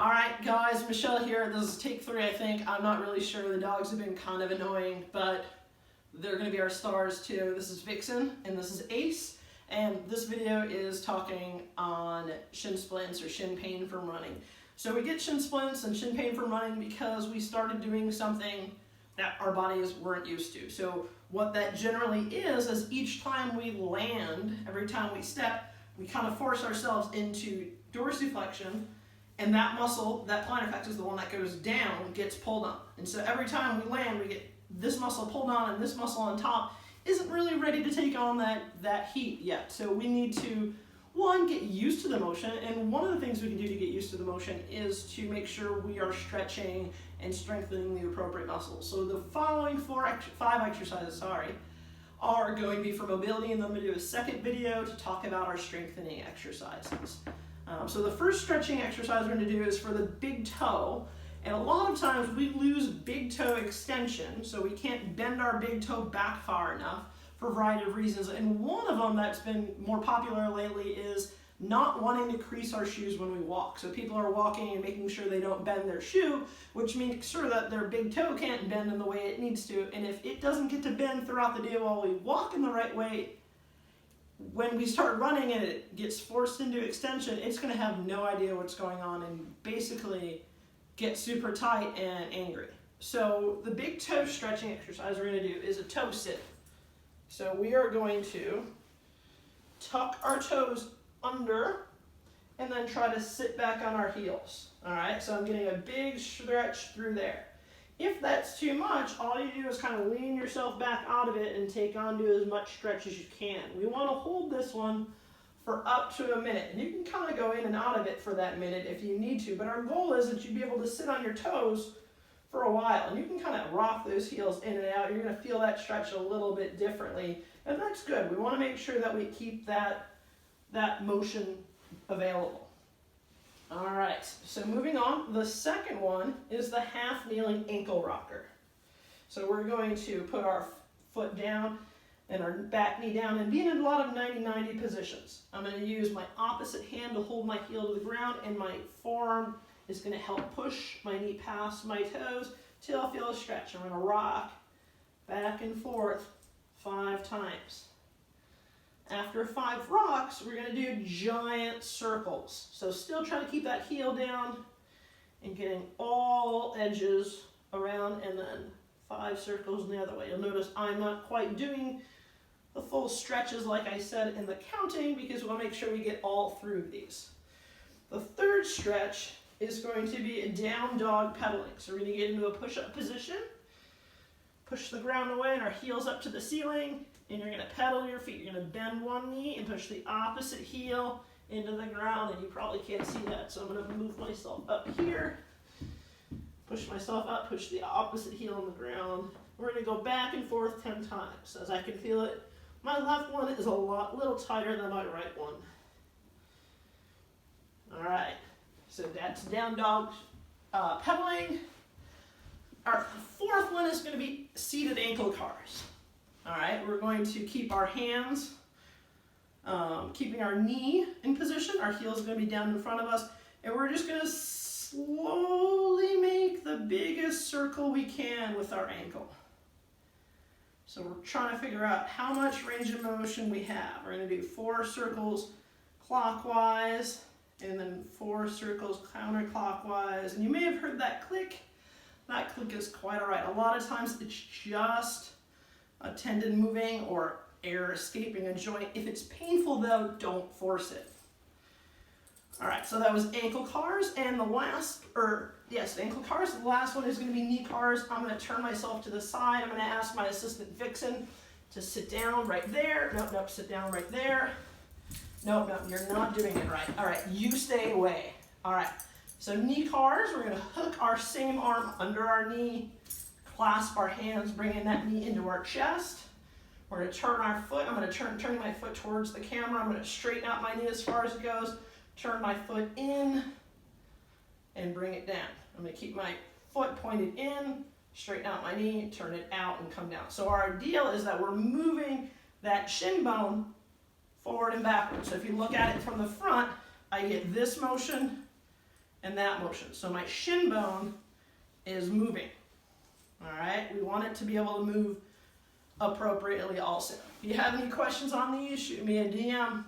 All right, guys, Michelle here. This is take 3, I think. I'm not really sure. The dogs have been kind of annoying, but they're going to be our stars too. This is Vixen, and this is Ace. And this video is talking on shin splints or shin pain from running. So we get shin splints and shin pain from running because we started doing something that our bodies weren't used to. So what that generally is each time we land, every time we step, we kind of force ourselves into dorsiflexion, and that muscle, that plantar flexor is the one that goes down, gets pulled on. And so every time we land, we get this muscle pulled on, and this muscle on top isn't really ready to take on that heat yet. So we need to, one, get used to the motion, and one of the things we can do to get used to the motion is to make sure we are stretching and strengthening the appropriate muscles. So the following 5 exercises, are going to be for mobility, and then I'm going to do a second video to talk about our strengthening exercises. So the first stretching exercise we're going to do is for the big toe, and a lot of times we lose big toe extension, so we can't bend our big toe back far enough for a variety of reasons, and one of them that's been more popular lately is not wanting to crease our shoes when we walk. So people are walking and making sure they don't bend their shoe, which makes sure that their big toe can't bend in the way it needs to, and if it doesn't get to bend throughout the day while we walk in the right way, when we start running and it gets forced into extension, it's going to have no idea what's going on and basically get super tight and angry. So the big toe stretching exercise we're going to do is a toe sit. So we are going to tuck our toes under and then try to sit back on our heels. All right, so I'm getting a big stretch through there. If that's too much, all you do is kind of lean yourself back out of it and take on to as much stretch as you can. We want to hold this one for up to a minute, and you can kind of go in and out of it for that minute if you need to, but our goal is that you'd be able to sit on your toes for a while, and you can kind of rock those heels in and out. You're going to feel that stretch a little bit differently, and that's good. We want to make sure that we keep that motion available. All right, so moving on, the second one is the half kneeling ankle rocker. So we're going to put our foot down and our back knee down and be in a lot of 90-90 positions. I'm going to use my opposite hand to hold my heel to the ground, and my forearm is going to help push my knee past my toes till I feel a stretch. I'm going to rock back and forth 5 times. After 5 rocks, we're going to do giant circles. So still trying to keep that heel down and getting all edges around, and then 5 circles the other way. You'll notice I'm not quite doing the full stretches like I said in the counting because we want to make sure we get all through these. The third stretch is going to be a down dog pedaling. So we're going to get into a push-up position, push the ground away and our heels up to the ceiling, and you're going to pedal your feet. You're going to bend one knee and push the opposite heel into the ground, and you probably can't see that, so I'm going to move myself up here, push myself up, push the opposite heel on the ground. We're going to go back and forth 10 times. As I can feel it, my left one is a little tighter than my right one. All right, so that's down dog pedaling. Our fourth one is going to be seated ankle cars. All right, we're going to keep our hands, keeping our knee in position. Our heels are going to be down in front of us, and we're just going to slowly make the biggest circle we can with our ankle. So we're trying to figure out how much range of motion we have. We're going to do 4 circles clockwise, and then 4 circles counterclockwise. And you may have heard that click. That click is quite all right. A lot of times it's just a tendon moving or air escaping a joint. If it's painful though, don't force it. All right, so that was ankle cars, and the last, ankle cars. The last one is going to be knee cars. I'm going to turn myself to the side. I'm going to ask my assistant Vixen to sit down right there. Nope, sit down right there. Nope, you're not doing it right. All right, you stay away. All right, so knee cars, we're going to hook our same arm under our knee, clasp our hands, bringing that knee into our chest. We're going to turn our foot. I'm going to turn my foot towards the camera. I'm going to straighten out my knee as far as it goes, turn my foot in, and bring it down. I'm going to keep my foot pointed in, straighten out my knee, turn it out, and come down. So our ideal is that we're moving that shin bone forward and backwards. So if you look at it from the front, I get this motion and that motion. So my shin bone is moving. All right, we want it to be able to move appropriately also. If you have any questions on these, shoot me a DM.